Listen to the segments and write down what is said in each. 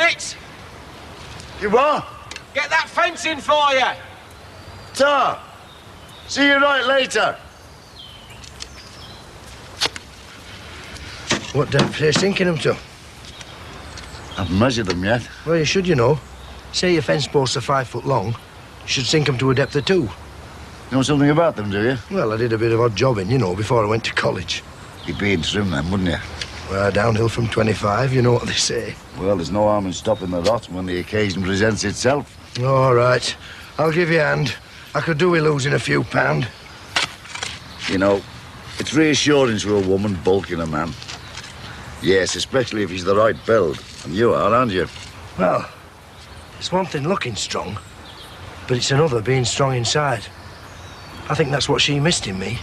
minutes. You what? Get that fence in for you. Ta. See you right later. What depth are you sinking them to? I haven't measured them yet. Well, you should, you know. Say your fence posts are 5 foot long, you should sink them to a depth of 2. You know something about them, do you? Well, I did a bit of odd jobbing, you know, before I went to college. You'd be in trim then, wouldn't you? Well, downhill from 25, you know what they say. Well, there's no harm in stopping the rot when the occasion presents itself. All right. I'll give you a hand. I could do with losing a few pound. You know, it's reassuring to a woman bulking a man. Yes, especially if he's the right build. And you are, aren't you? Well, it's one thing looking strong, but it's another being strong inside. I think that's what she missed in me.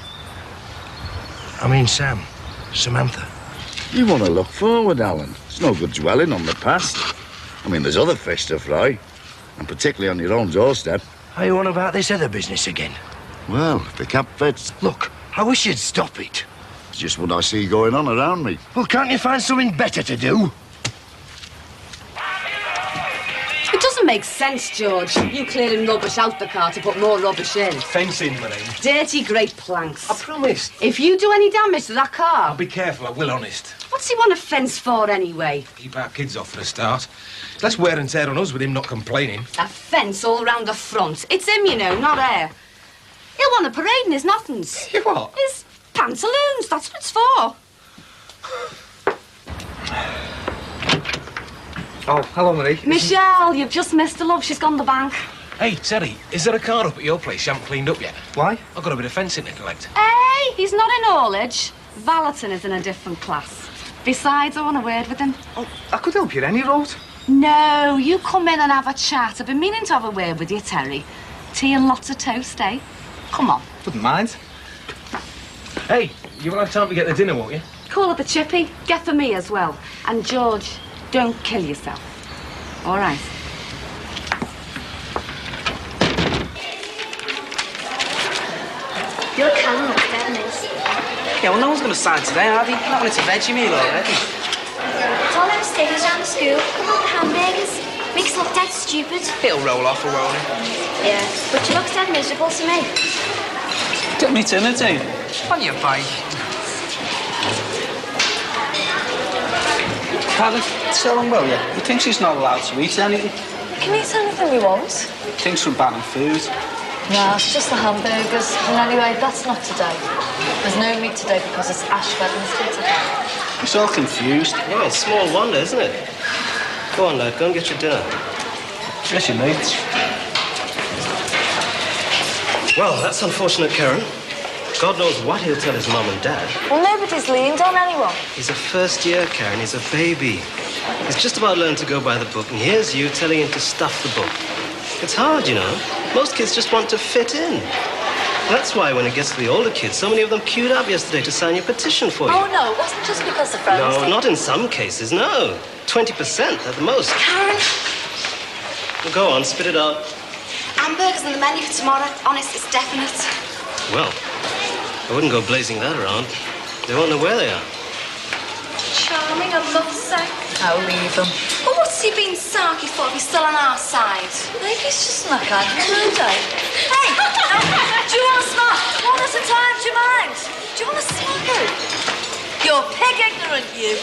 I mean, Samantha. You want to look forward, Alan. It's no good dwelling on the past. I mean, there's other fish to fry, and particularly on your own doorstep. Are you on about this other business again? Well, if the cap fits. Look, I wish you'd stop it. It's just what I see going on around me. Well, can't you find something better to do? It doesn't make sense, George. You clearing rubbish out the car to put more rubbish in. Fencing, Marie. Dirty great planks. I promised. If you do any damage to that car... I'll be careful, I will, honest. What's he want a fence for, anyway? Keep our kids off for a start. Less wear and tear on us with him not complaining. A fence all round the front. It's him, you know, not her. He'll want a parade in his nothings. You what? His pantaloons, that's what it's for. Oh, hello, Marie. Michelle, you've just missed her, love. She's gone to the bank. Hey, Terry, is there a car up at your place you haven't cleaned up yet? Why? I've got a bit of fencing to collect. Hey, he's not in haulage. Valeting is in a different class. Besides, I want a word with him. Oh, I could help you any road. No, you come in and have a chat. I've been meaning to have a word with you, Terry. Tea and lots of toast, eh? Come on. Wouldn't mind. Hey, you will have time to get the dinner, won't you? Call up a chippy. Get for me as well. And George, don't kill yourself. All right. Your can looks dead nice. Yeah, well, no one's going to sign today, are they? Not when it's a veggie meal already. It's all them stickers around the school. Come on, hamburgers. Makes look dead stupid. It'll roll off, won't it? Yeah, but you look dead miserable to me. Get me dinner, too. On your bike. Pardon? So long, will you? He thinks he's not allowed to eat anything. We can eat anything we want. Thinks we're banning food. No, it's just the hamburgers. And anyway, that's not today. There's no meat today because it's Ash Wednesday today. He's all confused. Well, small wonder, isn't it? Go on, lad, go and get your dinner. Yes, you mate. Well, that's unfortunate, Karen. God knows what he'll tell his mum and dad. Well, nobody's leaned on anyone. He's a first year, Karen. He's a baby. He's just about learned to go by the book, and here's you telling him to stuff the book. It's hard, you know. Most kids just want to fit in. That's why when it gets to the older kids, so many of them queued up yesterday to sign your petition for you. Oh, no, it wasn't just because of friends. No, not in some cases, no. 20% at the most. Karen, Well, go on, spit it out. hamburgers on the menu for tomorrow. Honest, it's definite. Well, I wouldn't go blazing that around. They won't know where they are. Charming, I'd love to say. I'll leave him. Well, what's he been sarky for if he's still on our side? Maybe it's just that kind of mood, eh? Hey, do you want to smoke? One at a time, do you mind? Do you want to smoke? You're pig ignorant, you.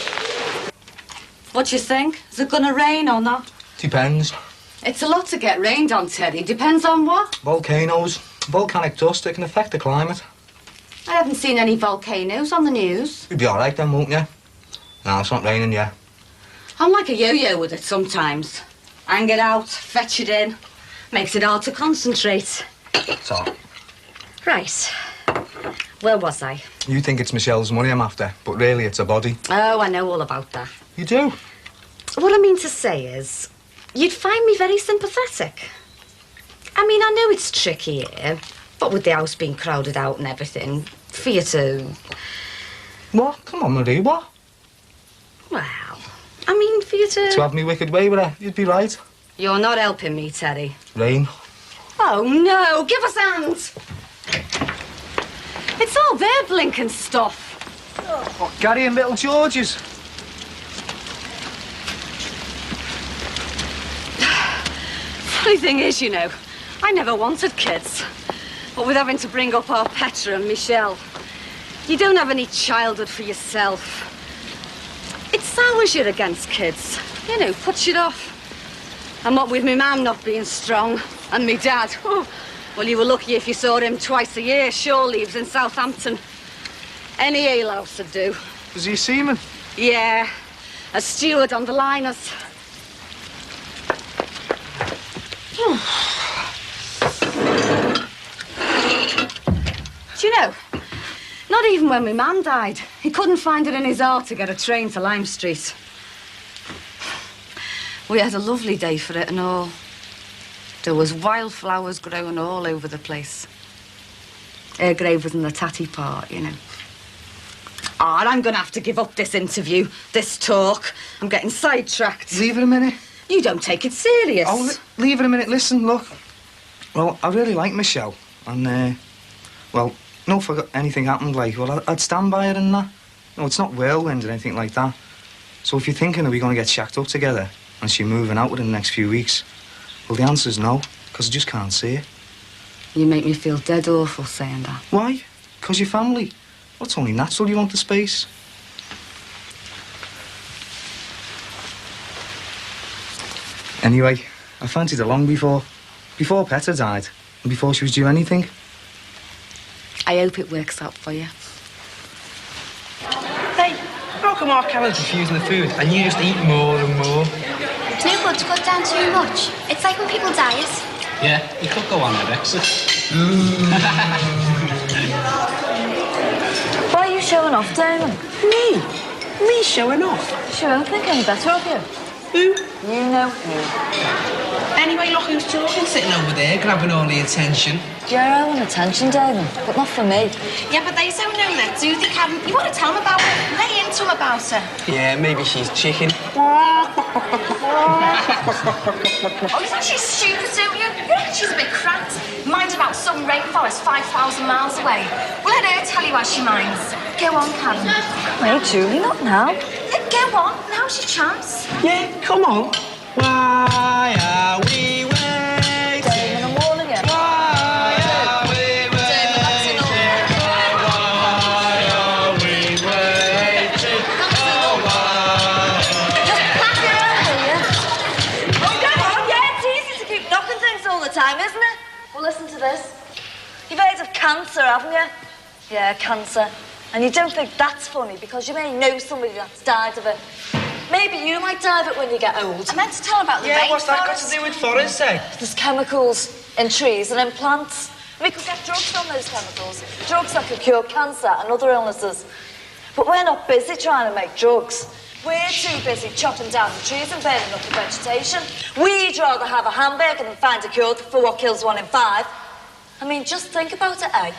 What do you think? Is it going to rain or not? Depends. It's a lot to get rained on, Teddy. Depends on what? Volcanoes. Volcanic dust, it can affect the climate. I haven't seen any volcanoes on the news. You'll be all right then, won't you? No, it's not raining yet. I'm like a yo-yo with it sometimes. Hang it out, fetch it in. Makes it hard to concentrate. So, Right. Where was I? you think it's Michelle's money I'm after, but really it's a body. Oh, I know all about that. You do? What I mean to say is, you'd find me very sympathetic. I mean, I know it's tricky here, but with the house being crowded out and everything, for you to... What? Come on, Marie, what? Well, I mean, for you to... To have me wicked way with her, you'd be right. You're not helping me, Teddy. Rain. Oh, no, give us hands. It's all their blinking stuff. What, Gary and little George's? Funny thing is, you know, I never wanted kids. But with having to bring up our Petra and Michelle, you don't have any childhood for yourself. It sours you against kids, you know, puts you off. And what with me mum not being strong, and me dad, oh, well, you were lucky if you saw him twice a year. Sure, lives in Southampton. Any alehouse would do. Was he a seaman? Yeah, a steward on the liners. Do you know, not even when my man died, he couldn't find it in his heart to get a train to Lime Street. We had a lovely day for it and all. There was wildflowers growing all over the place. Her grave was in the tatty part, you know. Oh, and I'm going to have to give up this interview, this talk. I'm getting sidetracked. Leave it a minute. You don't take it serious. Oh, leave it a minute. Listen, look. Well, I really like Michelle. And, well, no, if anything happened, like, well, I'd stand by her and that. No, it's not whirlwind or anything like that. So if you're thinking, are we going to get shacked up together and she moving out within the next few weeks? Well, the answer's no, because I just can't see it. You make me feel dead awful saying that. Why? Because you're family. Well, it's only natural you want the space. Anyway, I fancied her long before Petra died, and before she was due anything. I hope it works out for you. Hey, how come our Carol's refusing the food and you just eat more and more? It's no good to cut down too much. It's like when people diet. Yeah, you could go on with exit. Why are you showing off, Damon? Me? Me showing off? Sure, don't think any better of you. Who? You know who. Anyway, look who's talking, sitting over there, grabbing all the attention. Yeah, I want attention, Damon, but not from me. Yeah, but they don't know that, do they, Karen? You want to tell them about it? Lay into them about her. Yeah, maybe she's chicken. Oh, you think she's stupid, don't you? You reckon she's a bit cracked? Mind about some rainforest 5,000 miles away. Well, let her tell you how she minds. Go on, Karen. Wait, Julie, not now. Yeah, go on. Now's your chance. Yeah, come on. Why are we waiting? Damon, I'm warning you. Why are we waiting? Why are we waiting? Oh, why? Just pack it out, will you? Oh, go on, yeah, it's easy to keep knocking things all the time, isn't it? Well, listen to this. You've heard of cancer, haven't you? Yeah, cancer. And you don't think that's funny because you may know somebody that's died of it. Maybe you might die of it when you get old. I meant to tell about the Yeah, rainforest. what's that got to do with forests, eh? There's chemicals in trees and in plants. We could get drugs from those chemicals. Drugs that could cure cancer and other illnesses. But we're not busy trying to make drugs. We're too busy chopping down the trees and burning up the vegetation. We'd rather have a hamburger than find a cure for what kills 1 in 5. I mean, just think about it, eh?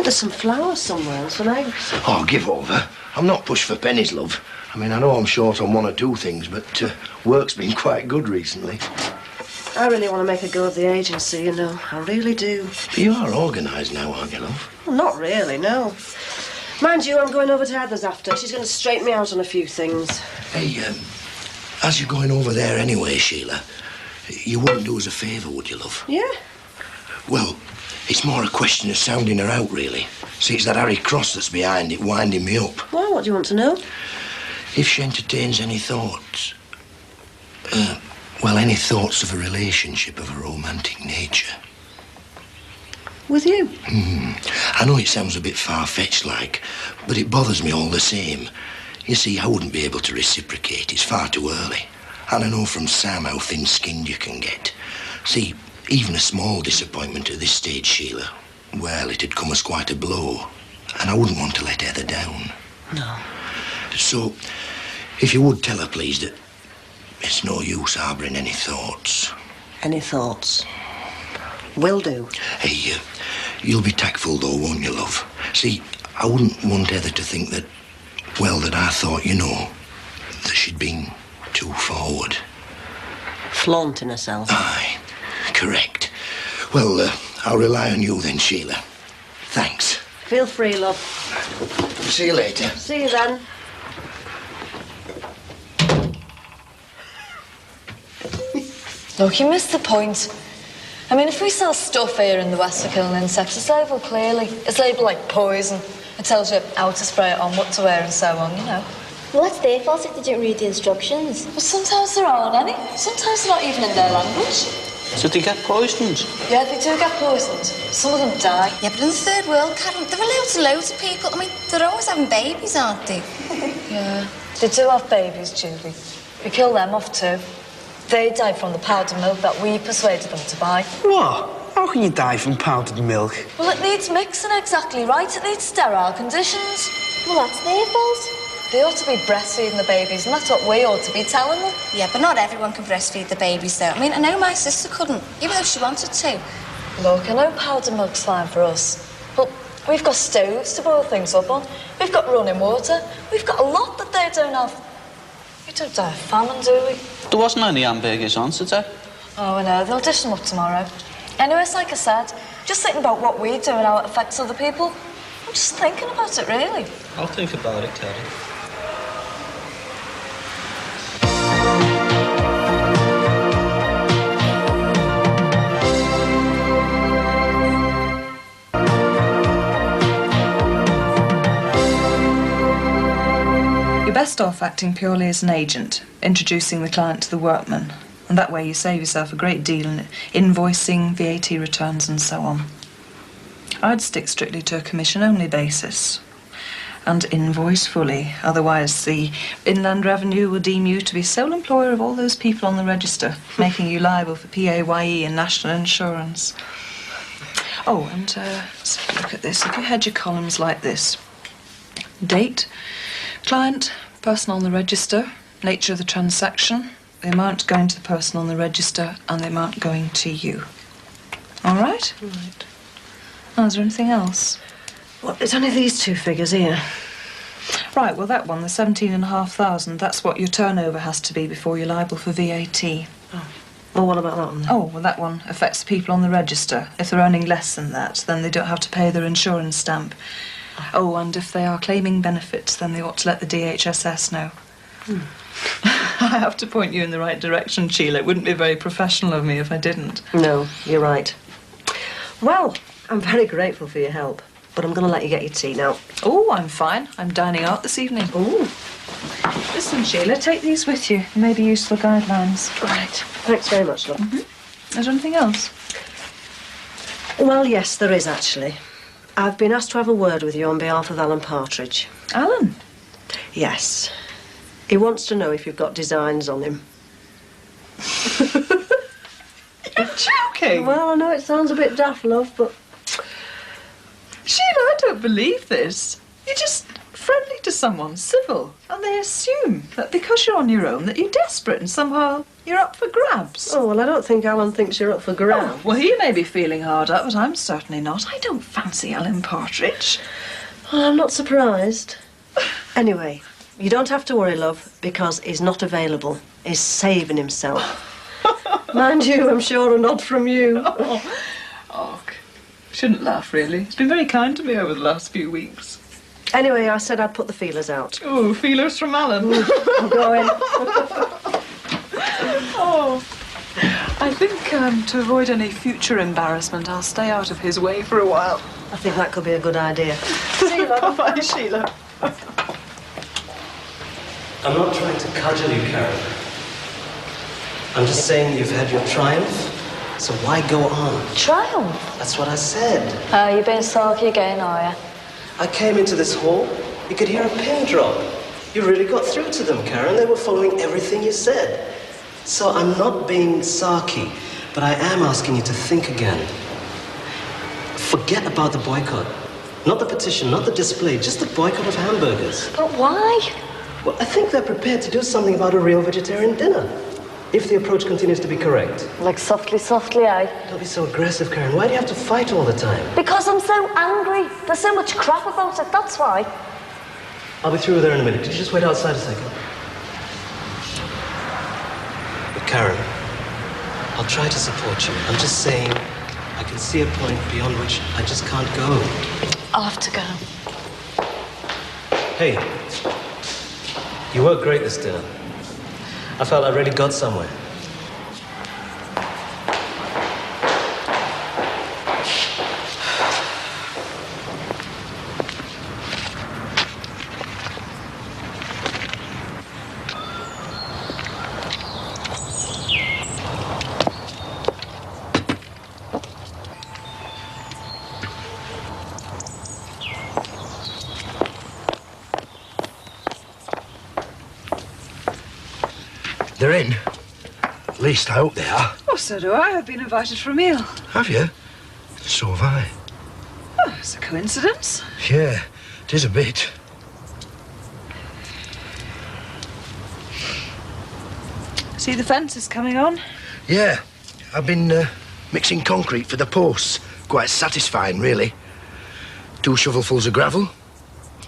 There's some flowers somewhere and some eggs. Oh, give over. I'm not pushed for pennies, love. I mean, I know I'm short on 1 or 2 things, but work's been quite good recently. I really want to make a go of the agency, you know. I really do. But you are organised now, aren't you, love? Well, not really, no. Mind you, I'm going over to Heather's after. She's going to straighten me out on a few things. Hey, as you're going over there anyway, Sheila, you wouldn't do us a favour, would you, love? Yeah? Well, it's more a question of sounding her out, really. See, it's that Harry Cross that's behind it, winding me up. Well, what do you want to know? If she entertains any thoughts... well, any thoughts of a relationship of a romantic nature. With you? I know it sounds a bit far-fetched like, but it bothers me all the same. You see, I wouldn't be able to reciprocate. It's far too early. And I know from Sam how thin-skinned you can get. See, even a small disappointment at this stage, Sheila, well, it'd come as quite a blow. And I wouldn't want to let Heather down. No. So, if you would tell her, please, that it's no use harbouring any thoughts. Any thoughts? Will do. Hey, you'll be tactful, though, won't you, love? See, I wouldn't want Heather to think that, well, that I thought, you know, that she'd been too forward. Flaunting herself. Aye, correct. Well, I'll rely on you then, Sheila. Feel free, love. See you later. See you then. Look, you missed the point. I mean, if we sell stuff here in the West for killing insects, it's labelled clearly. It's labelled like poison. It tells you how to spray it on, what to wear and so on, you know. Well, that's their fault if they didn't read the instructions. But sometimes there aren't any. Sometimes they're not even in their language. So they get poisoned? Yeah, they do get poisoned. Some of them die. Yeah, but in the third world, Karen, there are loads of people. I mean, they're always having babies, aren't they? Yeah, they do have babies, Julie. We kill them off too. They die from the powdered milk that we persuaded them to buy. What? How can you die from powdered milk? Well, it needs mixing exactly right. It needs sterile conditions. Well, that's their fault. They ought to be breastfeeding the babies, and that's what we ought to be telling them. Yeah, but not everyone can breastfeed the babies, though. I mean, I know my sister couldn't, even though she wanted to. Look, I know powdered milk's fine for us, but we've got stoves to boil things up on. We've got running water. We've got a lot that they don't have. We don't die of famine, do we? There wasn't any hamburgers on today. Oh, I know. They'll dish them up tomorrow. Anyway, it's like I said, just thinking about what we do and how it affects other people. I'm just thinking about it, really. I'll think about it, Karen. You're best off acting purely as an agent, introducing the client to the workman. And that way you save yourself a great deal in invoicing, VAT returns and so on. I'd stick strictly to a commission-only basis. And invoice fully, otherwise the Inland Revenue will deem you to be sole employer of all those people on the register, making you liable for PAYE and national insurance. Oh, and let's have a look at this. If you had your columns like this: date, client, person on the register, nature of the transaction, the amount going to the person on the register, and the amount going to you. All right? Right. Oh, is there anything else? Well, there's only these two figures here. Right, well, that one, the 17,500, that's what your turnover has to be before you're liable for VAT. Oh. Well, what about that one then? Oh, well, that one affects the people on the register. If they're earning less than that, then they don't have to pay their insurance stamp. Oh, and if they are claiming benefits, then they ought to let the DHSS know. I have to point you in the right direction, Sheila. It wouldn't be very professional of me if I didn't. No, you're right. Well, I'm very grateful for your help, but I'm going to let you get your tea now. Oh, I'm fine. I'm dining out this evening. Oh. Listen, Sheila, take these with you. They may be useful guidelines. Right. Thanks very much, love. Is there anything else? Well, yes, there is, actually. I've been asked to have a word with you on behalf of Alan Partridge. Alan? Yes. He wants to know if you've got designs on him. You're joking? Well, I know it sounds a bit daft, love, but... Sheila, I don't believe this. You're just friendly to someone, civil, and they assume that because you're on your own that you're desperate and somehow you're up for grabs. Oh, well, I don't think Alan thinks you're up for grabs. Oh, well, he may be feeling hard up, but I'm certainly not. I don't fancy Alan Partridge. Well, I'm not surprised. Anyway, you don't have to worry, love, because he's not available. He's saving himself. Mind you, I'm sure a nod from you. Oh, shouldn't laugh, really. He's been very kind to me over the last few weeks. Anyway, I said I'd put the feelers out. Oh, feelers from Alan. I'm going. Oh. I think to avoid any future embarrassment, I'll stay out of his way for a while. I think that could be a good idea. See you, love. Bye-bye, Sheila. I'm not trying to cudgel you, Karen. I'm just saying you've had your triumph, so why go on? Triumph? That's what I said. You're being sulky again, are you? I came into this hall, you could hear a pin drop. You really got through to them, Karen. They were following everything you said. So I'm not being sarky, but I am asking you to think again. Forget about the boycott. Not the petition, not the display, just the boycott of hamburgers. But why? Well, I think they're prepared to do something about a real vegetarian dinner. If the approach continues to be correct. Like softly, softly, eh? Don't be so aggressive, Karen. Why do you have to fight all the time? Because I'm so angry. There's so much crap about it, that's why. I'll be through there in a minute. Could you just wait outside a second? But Karen, I'll try to support you. I'm just saying I can see a point beyond which I just can't go. I'll have to go. Hey, you worked great this dinner. I felt I really got somewhere. They're in. At least I hope they are. Oh, so do I. I've been invited for a meal. Have you? So have I. Oh, it's a coincidence. Yeah, it is a bit. See the fence is coming on? Yeah, I've been mixing concrete for the posts. Quite satisfying, really. 2 shovelfuls of gravel,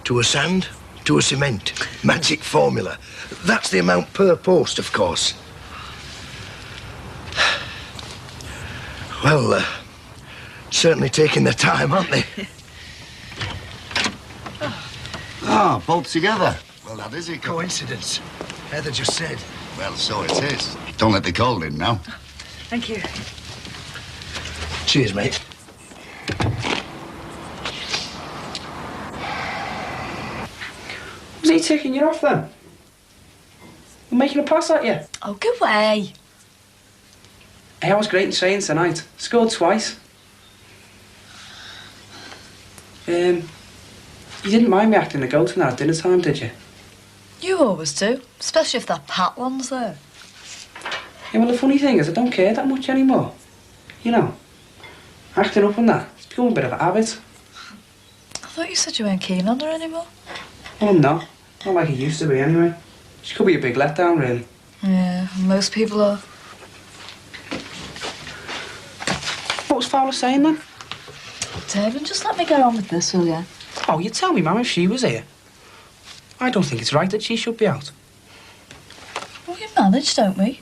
2 of sand, 2 of cement. Magic formula. That's the amount per post, of course. Well, certainly taking their time, aren't they? Ah, both together. Well, that is a Coincidence. Heather just said. Well, so it is. Don't let the cold in now. Thank you. Cheers, mate. Was he taking you off then? We're making a pass at you. Oh, go away. Hey, I was great in training tonight. Scored twice. You didn't mind me acting a goat in that at dinner time, did you? You always do, especially if that Pat one's there. Yeah, well, the funny thing is I don't care that much anymore. You know, acting up and that, it's become a bit of a habit. I thought you said you weren't keen on her anymore. Well, I'm not. Not like it used to be anyway. She could be a big letdown, really. Yeah, most people are. What was Fowler saying then? David, just let me get on with this, will you? Oh, you'd tell me, Mum, if she was here. I don't think it's right that she should be out. Well, we manage, don't we?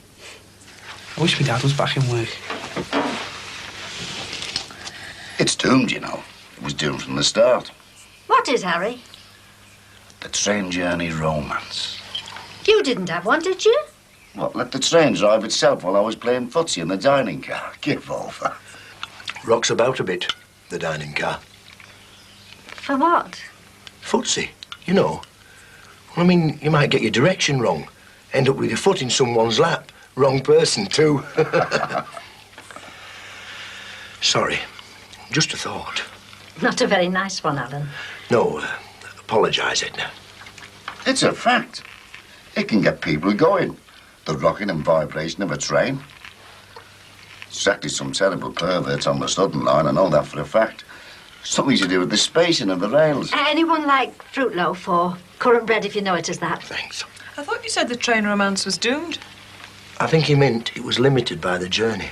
I wish my dad was back in work. It's doomed, you know. It was doomed from the start. What is, Harry? The train journey romance. You didn't have one, did you? What, let the train drive itself while I was playing footsie in the dining car? Give over. Rocks about a bit, the dining car. For what? Footsie, you know. Well, I mean, you might get your direction wrong. End up with your foot in someone's lap. Wrong person, too. Sorry. Just a thought. Not a very nice one, Alan. No, apologise, Edna. It's a fact. It can get people going. The rocking and vibration of a train. Exactly some terrible perverts on the Southern Line, I know that for a fact. Something to do with the spacing of the rails. Anyone like fruit loaf or currant bread, if you know it as that? Thanks. I thought you said the train romance was doomed. I think he meant it was limited by the journey.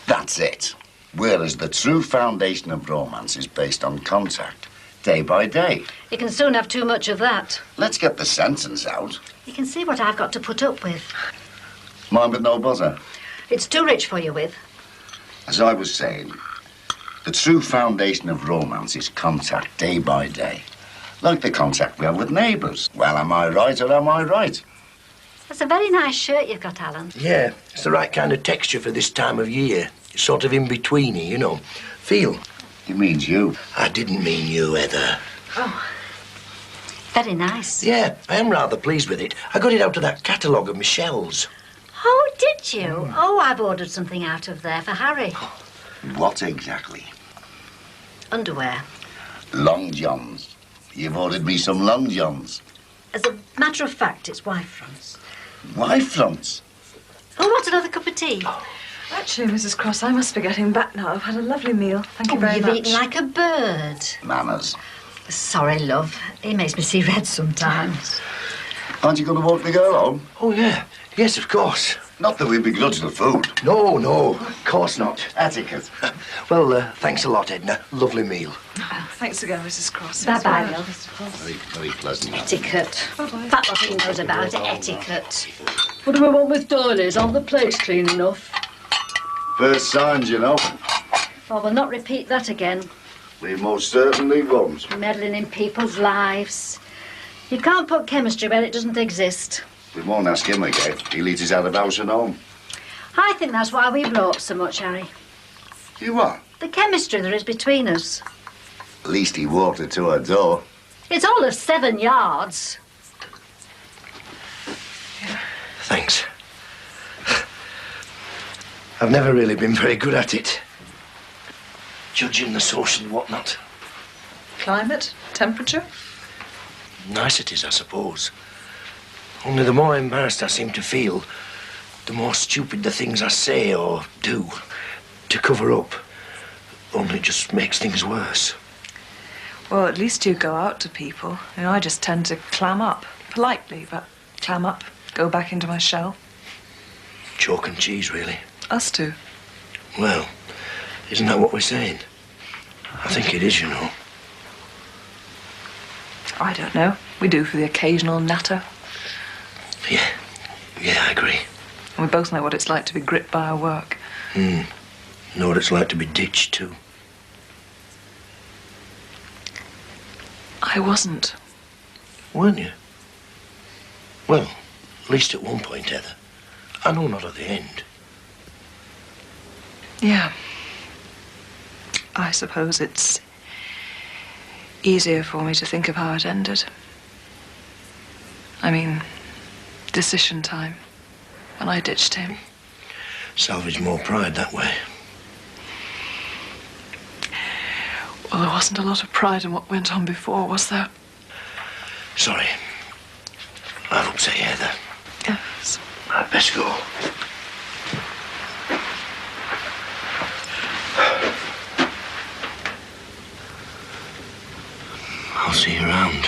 That's it. Whereas the true foundation of romance is based on contact, day by day. You can soon have too much of that. Let's get the sentence out. You can see what I've got to put up with. Mine with no buzzer. It's too rich for you with. As I was saying, the true foundation of romance is contact, day by day. Like the contact we have with neighbours. Well, am I right or am I right? That's a very nice shirt you've got, Alan. Yeah, it's the right kind of texture for this time of year. It's sort of in-betweeny, you know. Feel. He means you. I didn't mean you, Heather. Oh, very nice. Yeah, I am rather pleased with it. I got it out of that catalogue of Michelle's. Oh, did you? Oh, I've ordered something out of there for Harry. What exactly? Underwear. Long johns. You've ordered me some long johns. As a matter of fact, it's wife fronts. Wife fronts? Oh, want another cup of tea? Actually, Mrs. Cross, I must be getting back now. I've had a lovely meal. Thank you very you've much. eaten like a bird. Manners. Sorry, love. He makes me see red sometimes. Aren't you going to walk the girl home? Oh, yeah. Yes, of course. Not that we begrudge the food. No, no. Of course not. Etiquette. Well, thanks a lot, Edna. Lovely meal. Thanks again, Mrs. Cross. Bye-bye, love. Very, very pleasant. Etiquette. Bye-bye. That's what he knows about it, etiquette. What do we want with doilies? Aren't the plates clean enough? First signs, you know. Well, we'll not repeat that again. We most certainly won't. Meddling in people's lives. You can't put chemistry where it doesn't exist. We won't ask him again. He leads us out of house and home. I think that's why we brought so much, Harry. You what? The chemistry there is between us. At least he walked her to her door. It's all of 7 yards. Thanks. I've never really been very good at it. Judging the social whatnot. Climate? Temperature? Niceties, I suppose. Only the more embarrassed I seem to feel, the more stupid the things I say or do to cover up. Only it just makes things worse. Well, at least you go out to people. You know, I just tend to clam up. Politely, but clam up. Go back into my shell. Chalk and cheese, really. Us two. Well, isn't that what we're saying? I think it is, you know. I don't know. We do for the occasional natter. Yeah, I agree. And we both know what it's like to be gripped by our work. Know what it's like to be ditched, too. I wasn't. Weren't you? Well, at least at one point, Heather. I know not at the end. Yeah. I suppose it's easier for me to think of how it ended. I mean, decision time, when I ditched him. Salvage more pride that way. Well, there wasn't a lot of pride in what went on before, was there? Sorry. I've upset you, Heather. Yes. I'd best go. I'll see you around.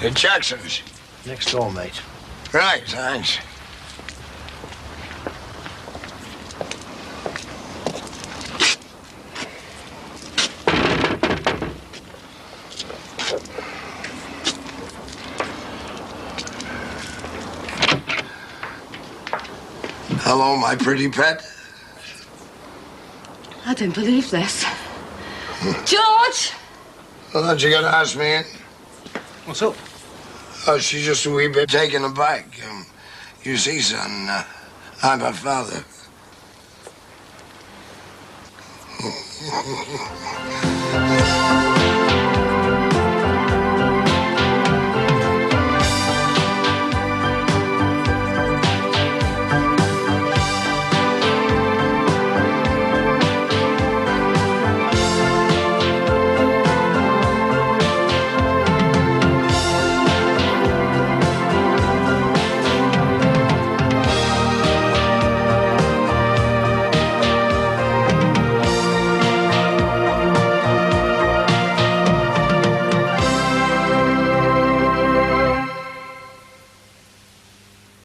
The Jacksons. Next door, mate. Right, thanks. Hello, my pretty pet. I don't believe this. George! Well, that you gotta ask me in. What's up? Oh, she's just a wee bit taken aback. You see, son, I'm her father.